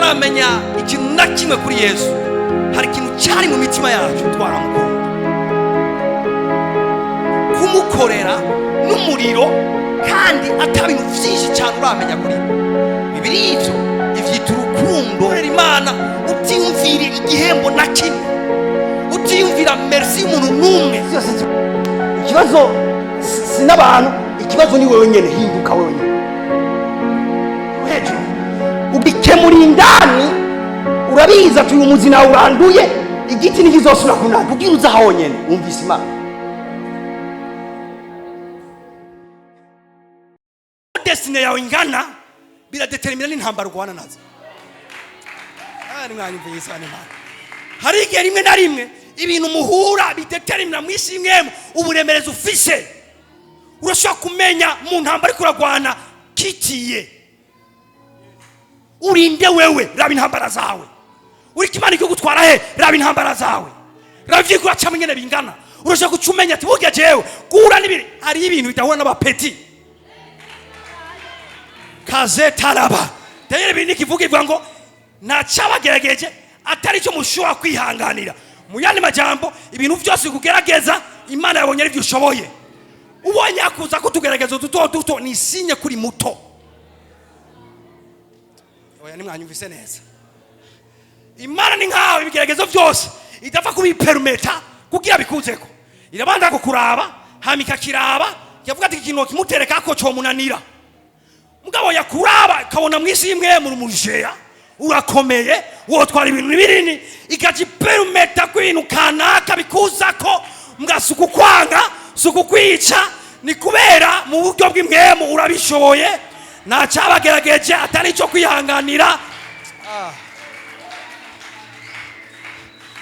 tutaramenya ikintu na kimwe kuri Yesu, hari ikintu cyari mu mitima yacu twaramukunda. Kumukorera n'umuriro kandi atabintu byinshi cyane uramenya kuri Bibiri ivyo ivyita urukundo. Imana utiyumvira igihembo na kimwe, utiyumvira merci y'umuntu n'umwe. Ikibazo si n'abantu, ikibazo ni wewe nyene. Hinduka wewe nyene hejuru ubikemura indani. Urabiza tuyu muzi nawe uranduye, igiti ntikizosubira kunaka ugira uza aho nyene. Wumvise Imana destiny yawe ingana biradetermina n'intambara urwana nazo. Mwanyumviye sana Imana. Hari igihe rimwe na rimwe ibintu muhura bidetermina mwishimwemo uburemereza ufise. Urashobora kumenya mu ntambara ariko uragwana kitiye. Urinde wewe, raba intambara zawe. Uri kimani cyo gutwara he, raba intambara zawe. Ravye ko aca mwene bingana. Urashobora kucumenya ati burya jewe gura nibiri. Hari ibintu bitahura n'abapeti. Kaze taraba. Tayere bindi kivuga ngo nacabagerageje atari cyo mushobora kwihanganira. Mu yandi majambo ibintu byose kugerageza Imana yabonye ari byo ushoboye. Ubonye akuza kutugerageza duto ni sinye kuri muto. Oya nimwanyumvise neza. Imana ni nkawe ibigeragezo byose idapfa kubipermeta kugira bikuzeko. Irabanza kukuraba hamika kiraba yavuga ati ikintu kimutereka ko cyo munanira. Mugabo yakuraba kabona mwisi imwe mu mujeya urakomeye wotwara ibintu birini ikajipermeta kwinu kanaka bikuzako mgasuku kwanga suku kwica ni kubera mu buryo bw'imwemu urabishoboye na cyabagerageje atari cyo kwihanganira.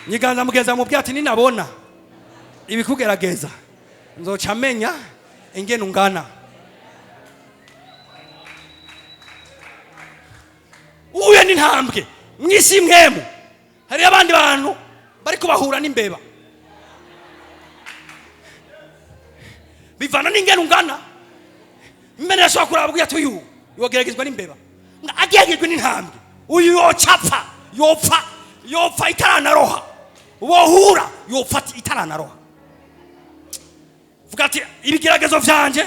Nyiganza mugeza mu byati ninabona ibikugerageza nzoca menya ingene ungana. Uye ni ntambwe mwisi mwemu. Hari abandi bantu bari kubahura n'imbeba bivana n'ingene ungana. Mbene yashobora kuraba ati uyu yogeragezwa n'imbeba, ageragejwe n'intambwe. Uyu yocapfa yopfa itaranaroha, wohura yopfa itaranaroha. Vuga ati ibigeragezo vyanje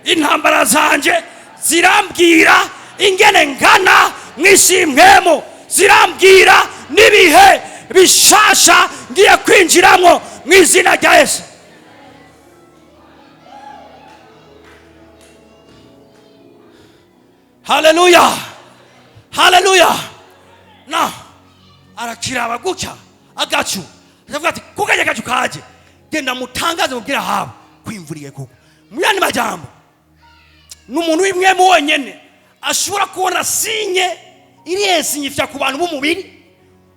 intambara zanje zirambwira ingene ngana mwishimwemo, zirambwira nibihe bishasha ngiye kwinjiramo mwizina rya Yesu. Haleluya, haleluya. Na arakiraba guca agacu avuga ati kugaje gacu kaje genda mutangaze mubwira habo kwimvuriye koko. Muyandi majambo n'umuntu w'imwe mu wonyene ashobora kubona sinye iri yesinye ifya ku bantu b'umubiri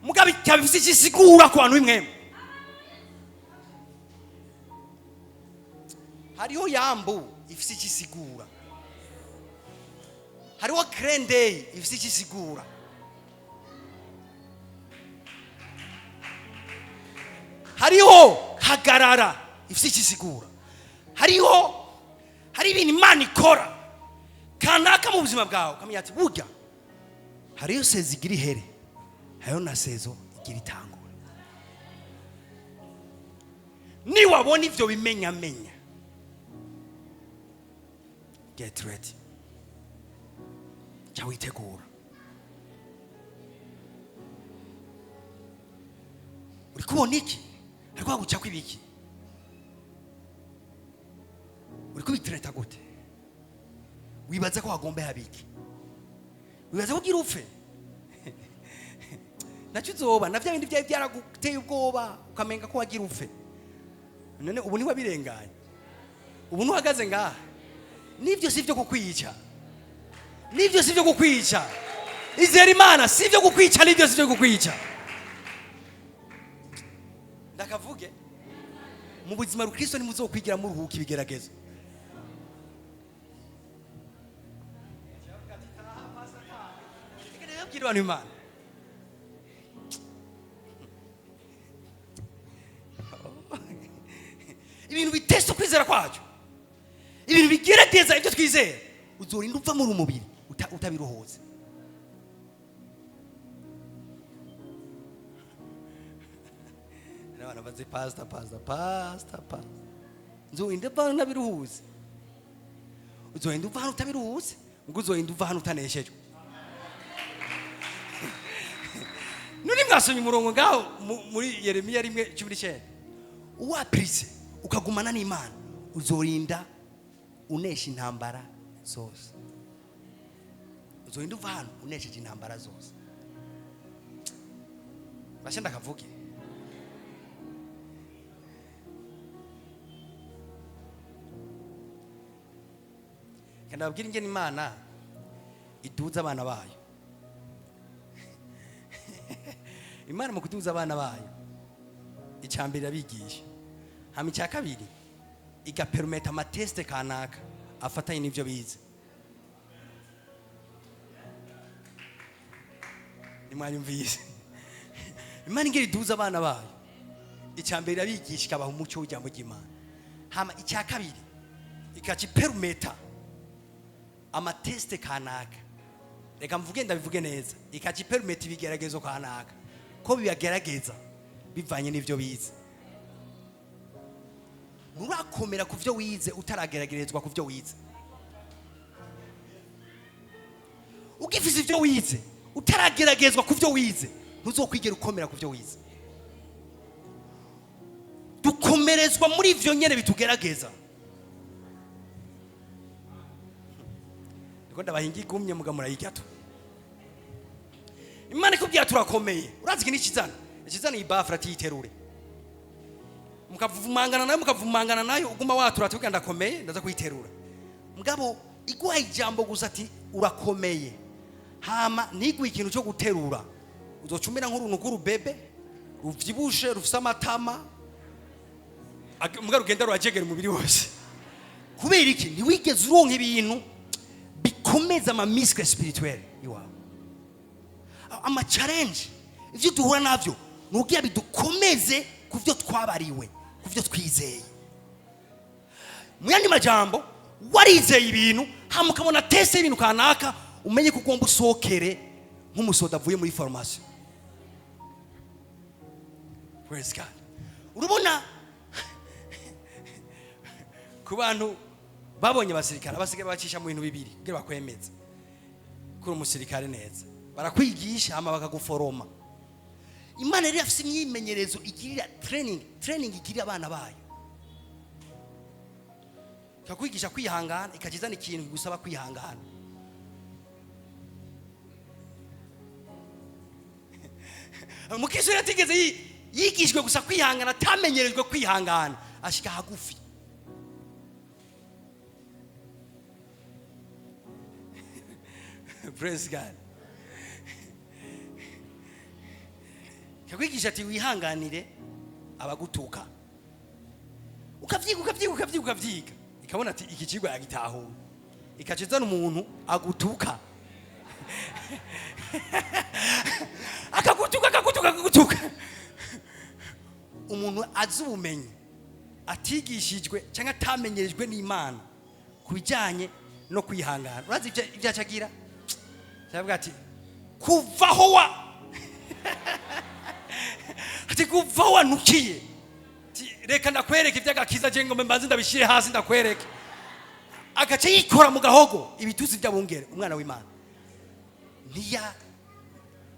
mugabe kabifise ikisigura ku bantu b'imwe. Hariho yambu ifise ikisigura, hariho krendey ifise ikisigura, hariho hagarara ifise ikisigura, hari ibintu Imana ikora kanaka mu buzima bwawe kamenya ati burya hariyo sezi igira ihere, hariyo na sezo igira itangura. Ni wabona ivyo bimenya get ready, cha witegura. Uri kubona iki ariko haguca kwibiki, uri kubitreta gute? Wibaza ko wagombe habiki, wibaza ko gira upfe nacyo uzoba na bya bindi byawe byaraguteye ubwoba ukamenga ko wagira upfe. None ubu ni wabirenganye, ubu nuhagaze ngaha. Nivyo sivyo kukwica, nivyo sivyo kukwica. Izera Imana sivyo kukwica, nivyo sivyo kukwica. Ndakavuge mu buzima rukristo ni muzokwigira mu ruhuka ibigeragezo. Kirwa ni Imana. Ibintu bitesta kwizera kwacu, ibintu bigerageza ibyo twizera, uzorinda upfa muri umubiri utabirohoze. abana baze pastor nzoyinde bana nabiruhuze uzoyinde uva hano utabiruhuze ngo uzoyinde uva hano utaneshejwe nuri mwasomye umurongo ngaho muri Yeremiya 1:19 uwaprise ukagumana n'Imana uzorinda unesha intambara zose uzorinda uva hano unesheje intambara zose bashenda kavuge kandi ababwira ingene Imana iduza abana bayo Imana mu kuduza abana bayo icambere abigisha hama icya kabiri igapermeta amateste kanaka afatanye n'ivyo bize nimwanyumvise Imana ingeri duza abana bayo icambere abigisha ikabaha umuco w'ijambo ry'Imana hama icya kabiri ikacipermeta amateste kanaka reka mvuge ndabivuge neza ikacipermeta ibigeragezo kanaka ko bibagerageza bivanye n'ivyo bize nurakomera ku vyo wize utarageragerezwa ku vyo wize ugifise ivyo wize utarageragezwa ku vyo wize ntuzokwigera ukomera ku vyo wize dukomerezwa muri ivyo nyene bitugerageza niko ndabahinga igumye muga murayigatu Imana ikubwira turakomeye urazi kini ikizana ibafra tiyiterure mukavumangana nayo uguma watura tuvuga ndakomeye ndaza kuyiterura mugabo iguha ijambo gusa ati urakomeye hama ntigwe ikintu cyo guterura uzocumira nk'uruntu rw'urubebe ruvyibushe rufise amatama mugabo rugenda rurajegera umubiri wose kubera iki ntiwigeze uronka ibintu bikomeza ama muscle spirituel iwawe ama challenge ivyo duhura navyo nugiye bidukomeze kuvyo twabariwe kuvyo twizeye muyandi majambo warizeye ibintu hamukabona tese ibintu kanaka umenye kugomba usokere nk'umusoda avuye muri formation praise God urubona ku bantu babonye abasirikare bacisha mu bintu bibiri kugira bakwemeze kuri umusirikare neza barakwigisha hama bakaguforoma Imana rero afise imyimenyerezo igirira training igirira abana bayo kakwigisha kwihangana ikakizana ikintu gusaba kwihangana mukisho yatigeze yigishwe gusa kwihangana atamenyerejwe kwihangana ashika hagufi praise God kakwigisha ati wihanganire abagutuka ukavyiga ikabona ati iki kigwa yagitaho ikacizana umuntu agutuka akagutuka umuntu azubumenye atigishijwe cyangwa atamenyerejwe n'Imana kubijanye no kwihangana urazi ibyacagira cyabwa ati kuvaho wa ati kuva wanukiye reka ndakwereka ivyagakiza je ngo mbanze ndabishire hasi ndakwereka agace yikora mu gahogo ibituzi byabungere umwana w'Imana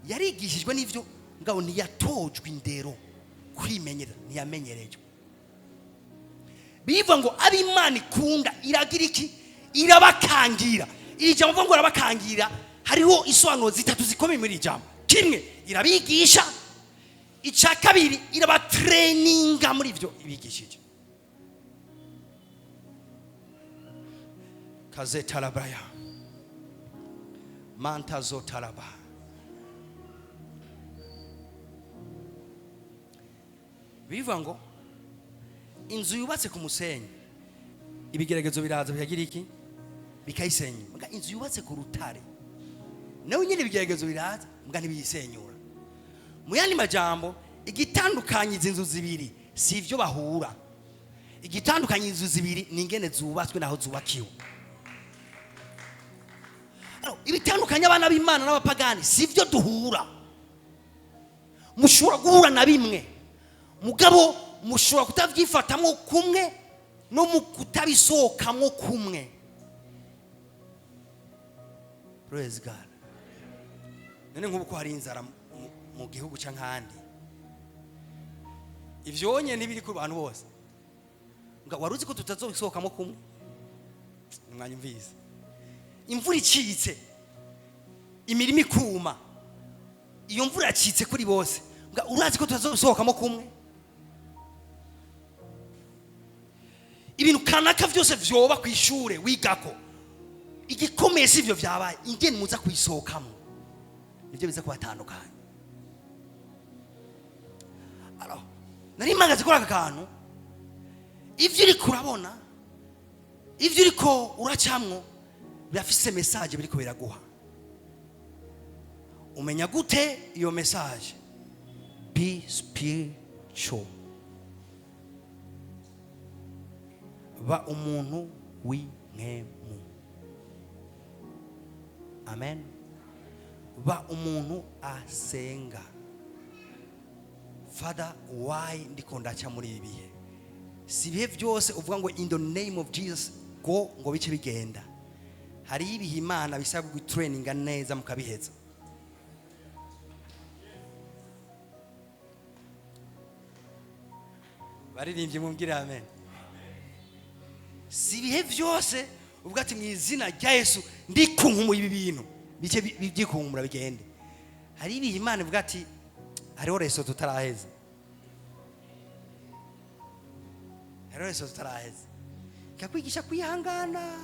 yarigishijwe n'ivyo ngabo ntiyatojwe indero kwimenyera ntiyamenyerejwe biva ngo ab'Imana ikunda iragira iki irabakangira iri jambo ngo irabakangira hariho isobanuro zitatu zikomeye muri jambo kimwe irabigisha icya kabiri irabatraininga muri ivyo ibigishije kaze talabraya manta zo talaba biva ngo inzu yubatse ku musenyi ibigeragezo biraza bikagira iki bikayisenya mbwa inzu yubatse ku rutare nawe nyine ibigeragezo biraza mbwa ntibiyisenyura mu yandi majambo igitandukanye izi nzu zibiri si ivyo bahura igitandukanye inzu zibiri ni ingene zubatswe naho zubakiwe ibitandukanye abana b'Imana n'abapagani si ivyo duhura mushobora guhura na bimwe mugabo mushobora kutabyifatamwo kumwe no mu kutabisohokamwo kumwe. Praise God. None nk'ubu ko hari inzara mu gihugu cy'ankandi, ivyo onye ntibiri ku bantu bose, nga waruzi ko tutazobisohokamo kumwe. Mwanyumvise imvura icitse, imirimo ikuma, iyo mvura yacitse kuri bose, nga urazi ko tutazobisohokamo kumwe. Ibintu kanaka vyose vyoba ku ishure wigako, igikomeye si ivyo vyabaye, ingene muza kuyisohokamo nivyo biza kubatandukanya. Alors nari magaze kora aka kantu, ivyo uri kurabona, ivyo uriko uracamwo birafise message biriko biraguha. Umenya gute iyo message? Be spiritual. Ba umuntu w'inkemu. Amen. Ba umuntu asenga. Father, why ndiko ndaca muri ibi bihe? Si bihe byose uvuga ngo in the name of Jesus go ngo bice bigenda. Hari ibihe Imana bisaba gutraininga neza mukabiheza. Baririmbye mumbwira amen. Si bihe byose uvuga ati mu izina rya Yesu ndikunkumura ibi bintu bice byikunkumura bigende. Hari ibihe Imana ivuga ati hariho reso tutaraheza, hariho reso tutaraheza, ikakwigisha kwihangana.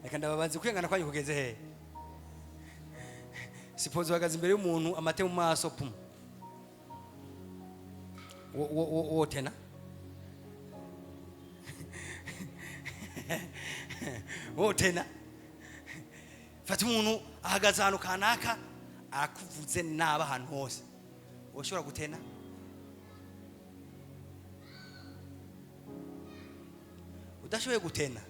Reka ndababanze kwihangana kwanyu kugeze he? Suppose wagaze imbere y'umuntu amate mu maso pum, tena tena fata umuntu ahagaze ahantu kanaka akuvuze naba ahantu hose, ushobora gutena? Udashoboye gutena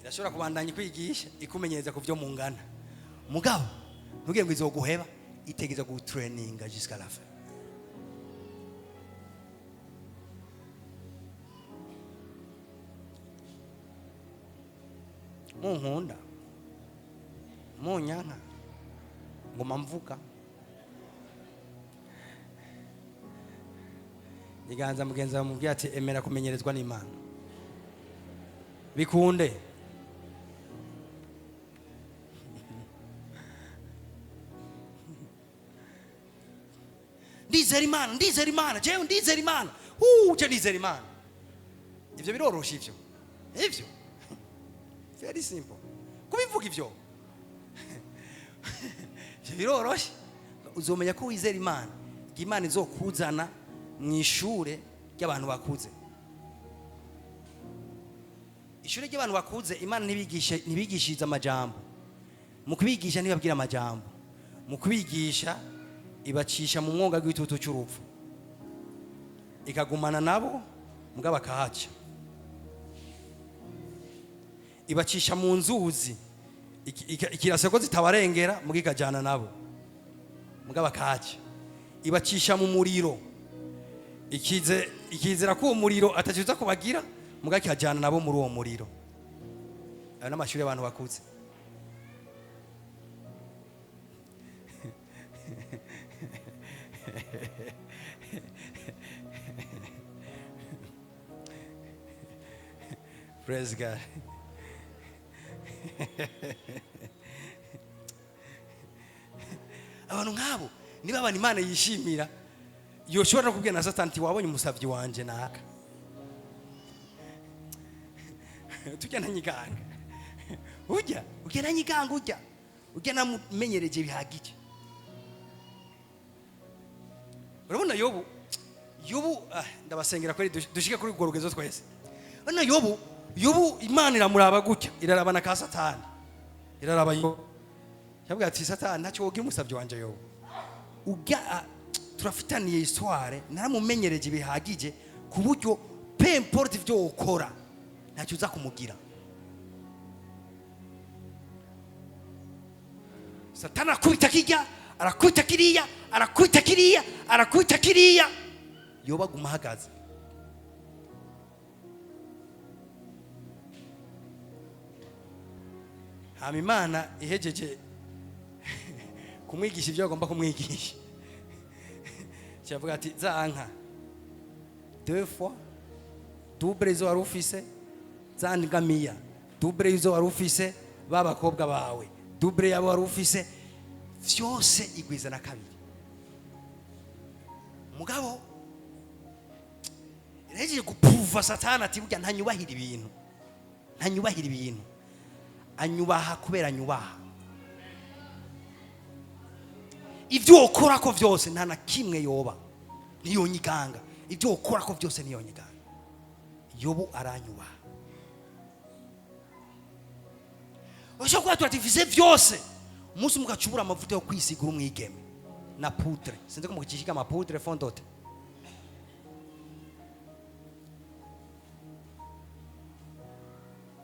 irashobora kubandanya kwigisha ikumenyereza ku byo mungana, mugabo ntugire ngo izoguheba, itegeza gutraininga jusqu'à la fin. Munkunda munyanka ngoma mvuka iganza mugenzi wa mubwira ati emera kumenyerezwa n'Imana bikunde. Ndizera Imana, ndizera Imana, jewe ndizera Imana, je ndizera Imana. Ivyo biroroshe ivyo, ivyo very simple kubivuga ivyo. Biroroshe, uzomenya ko wizera Imana, Imana izokuzana mu ishure ry'abantu bakuze. Ishure ry'abantu bakuze Imana ntibigishiriza amajambo, mu kubigisha ntibabwira amajambo, mu kubigisha ibacisha mu mwonga gw'itutu cy'urupfu, ikagumana nabo mugabo akahaca, ibacisha mu nzuzi ikiraseko zitabarengera mugikajana nabo mugabo akahaca, ibacisha mu muriro ikizera ko umuriro ataciza kubagira mugakajana nabo muri uwo muriro. Ayo n'amashuri y'abantu bakuze. Praise God. Abantu nkabo niba abantu Imana yishimira, yoshobora no kubwira na Satani ati wabonye umusavyi wanje naka tujya nanyiganga, ujya nanyiganga, ujya namumenyereje bihagije. Urabona Yobu ndabasengera kweli dushike kuri urwo rugezo twese. Urabona Yobu Imana iramuraba gutya, irarabana ka Satani, iraraba Yobu, yabwira ati Satani ntacyo wogira umusavyi wanje Yobu, turafitaniye histoire, naramumenyereje bihagije ku buryo peu importe ivyo ukora ntacyo uza kumugira. Satani akubita kijya arakubita kiriya, arakubita kiriya, arakubita kiriya, yoba aguma ahagaze. hama Imana ihejeje kumwigisha ibyo agomba kumwigisha, cyavuga ati za nka 2 fois double izo wari ufise, za ngamiya double izo wari ufise, babakobwa bawe double yabo wari ufise, vyose igwiza na kabiri. Mugabo irejeje gupuva Satani ati burya ntanyubahira ibintu, ntanyubahira ibintu, anyubaha kubera anyubaha. Ibyo ukora ko vyose nta na kimwe yoba niyo nyiganga, ibyo ukora ko vyose niyo nyiganga. Yobu aranyubaha. Ushobora turatifize vyose, umunsi mugacubura amavuta yo kwisigura umwigeme na poudre, sinzi ko mukishika ama poudre fondote.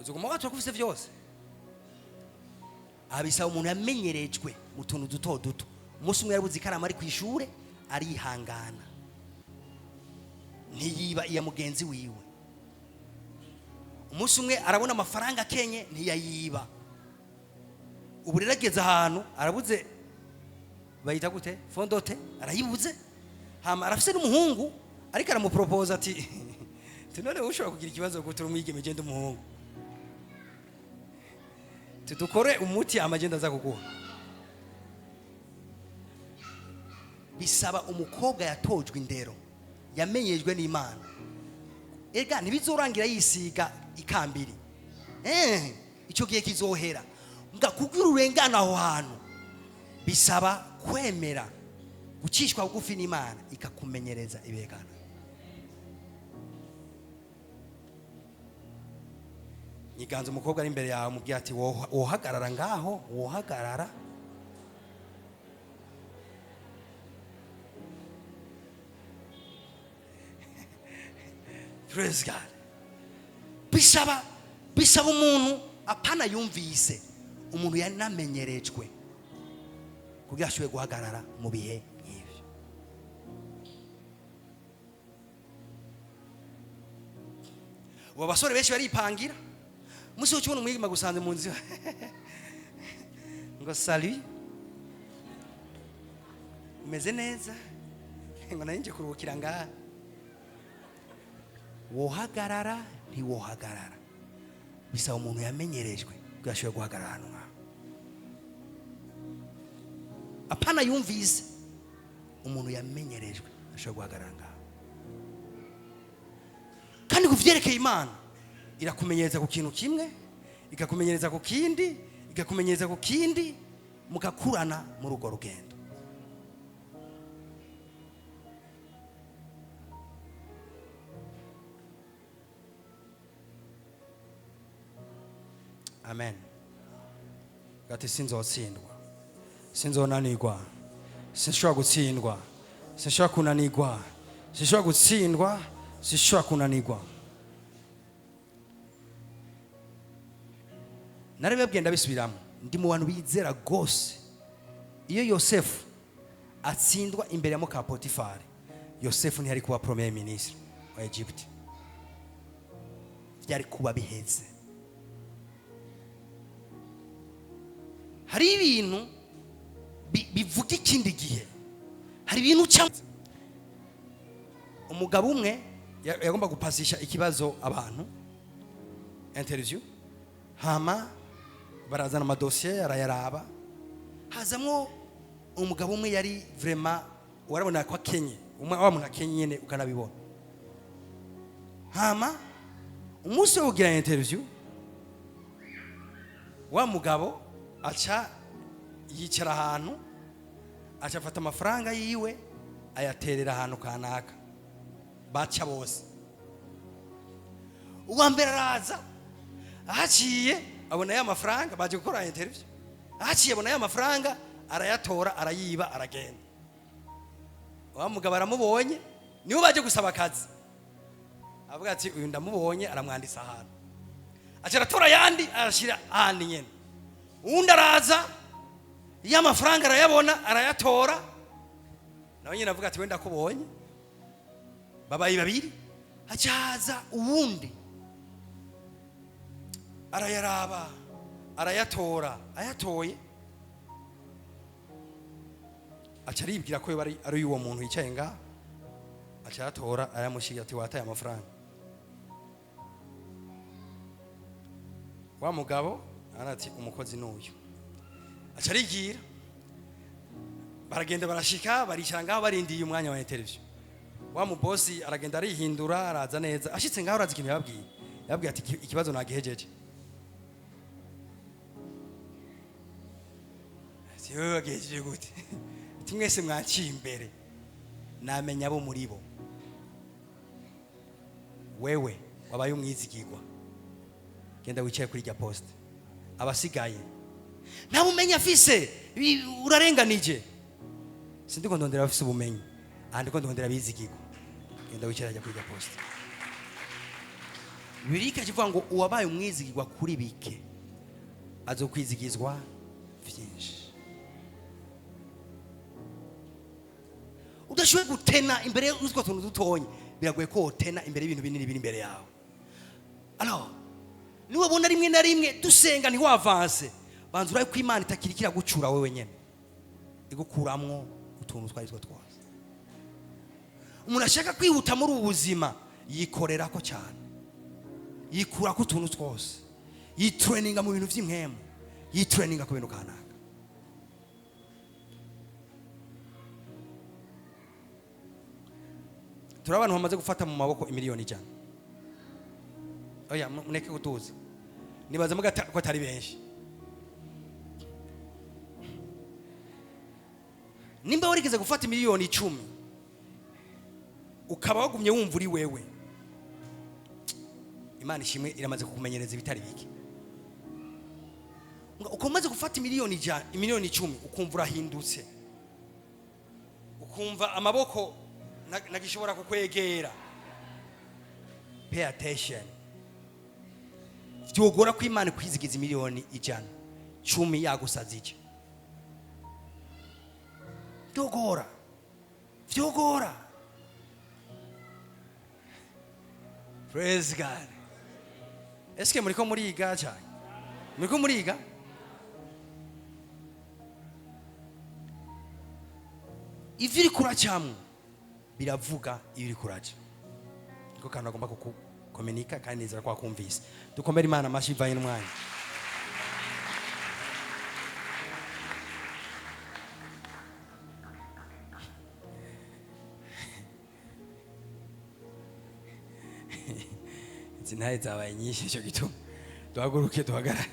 Uzuguma turakufise vyose, abisa umuntu yamenyerejwe mu tuntu duto duto. Umunsi umwe yarabuze ikarama ari kwishure, arihangana ntiyiba iya mugenzi wiwe. Umunsi umwe arabona amafaranga akenye, ntiyayiba. Ubu rerageze ahantu arabuze bayita gute fondote, arayibuze. Hama arafise n'umuhungu ariko aramupropose ati tunone ushobora kugira ikibazo gutura umwigeme genda umuhungu, tudukore umuti amagenda aza kuguha. Bisaba umukobwa yatojwe indero, yamenyejwe n'Imana. Ega ntibizorangira yisiga ikambiri, icyo gihe kizohera. Nga kugira urengana aho hantu bisaba kwemera gucishwa bugufi n'Imana ikakumenyereza ibegana. Niganza umukobwa ari imbere yawe mubwira ati wohagarara ngaho, wohagarara. Praise God. Bisaba umuntu apana yumvise, umuntu yanamenyerejwe kugira ashobore guhagarara mu bihe nk'ibyo. Ubu basore benshi baripangira, musi wo cyubona umwigima gusanze mu nzira ngo salut, umeze neza, ngo narinje kuruhukira ngaha. Wohagarara ntiwohagarara, bisaba umuntu yamenyerejwe kugira ashobore guhagarara hano ngaha. Apana yumvise, umuntu yamenyerejwe ashobora guhagarara ngaha. Kandi kuvyerekeye Imana irakumenyereza ku kintu kimwe, ikakumenyereza ku kindi, ikakumenyereza ku kindi, mugakurana muri urwo rugendo. Amen. Gati sinzotsindwa, sinzonanirwa, sinshobora gutsindwa, sinshobora kunanirwa, sinshobora gutsindwa, sinshobora kunanirwa. Narabibabwiye ndabisubiramo, ndi mu bantu bizera gose. Iyo Yosefu atsindwa imbere ya muka Potifari, Yosefu ntiyari kuba premier ministre wa Egypt, byari kuba biheze. Hari ibintu bivuga ikindi gihe, hari ibintu cyangwa umugabo umwe yagomba gupasisha ikibazo abantu interview, hama barazana amadosiye arayaraba, hazamwo umugabo umwe yari vraiment warabona ko akenye, umwe wa muntu akenye nyene ukanabibona. Hama umunsi wo kugira interview, wa mugabo acha yicara ahantu, acha afata amafaranga yiwe ayaterera ahantu kanaka, baca bose. Uwa mbere araza, ahaciye abona ya mafaranga, baje gukora interview, ahaciye abona ya mafaranga arayatora, arayiba, aragenda. Wa mugabo aramubonye, niwe baje gusaba akazi, avuga ati uyu ndamubonye, aramwandisa ahantu, aca aratora yandi arashira ahandi nyene. Undi araza iyo amafaranga arayabona arayatora nawe nyine avuga ati wenda kubonye babaye babiri hacaza uwundi arayaraba arayatora ayatoye aca aribwira ko ari uwo muntu yicaye ngaho aca ayatora ayamushigira ati wataye amafaranga wa mugabo arati umukozi n'uyu aca arigira baragenda barashika baricara ngaho barindiye umwanya wa televiziyo wa mubosi aragenda arihindura araza neza ashitse ngaho arazi ikintu yababwiye ati ikibazo nagihejeje siwe bagejeje gute ati mwese mwaciye imbere namenya abo muri bo wewe wabaye umwizigirwa genda wicaye kuri rya poste abasigaye nta bumenyi afise urarenganije sindiko ndondera afise ubumenyi andiko ndondera bizigirwa genda wicaye kuri rya poste birika kivuga ngo uwabaye umwizigirwa kuri bike azokwizigizwa vyinshi udashoboye gutena imbere y'utwo tuntu dutonye biragoye ko utena imbere y'ibintu binini biri imbere yawe alors niwe bona rimwe na rimwe dusenga ni wavanse banzura ko Imana itakirikira gucura wewe nyene igukuramwo utuntu twari twose umuntu ashaka kwihuta muri ubuzima yikorera ko cyane yikura ko utuntu twose yitraininga mu bintu vy'impemu yitraininga ku bintu kanaka turabantu bamaze gufata mu maboko imiliyoni 100 oya muneke gutuza nibaza mugata ko atari benshi nimba warigeze gufata miliyoni 10 ukaba wagumye wumva uri wewe Imana ishimwe iramaze kukumenyereza ibitari bike ukomaze gufata miliyoni 10 ukumva urahindutse ukumva amaboko nagishobora kukwegera pay attention vyogora ko Imana kwizigiza miliyoni 10 yagusazije vyogora praise God eske muriko muriga cyane muriko muriga ivyo uri kuracamwe biravuga iyo uri kuraca niko kantu agomba kukomunika kandi nizera ko akumvise dukomere Imana amashi ivanye n'umwanya zinaye zabaye nyinshi cyo gituma duhaguruke duhagarare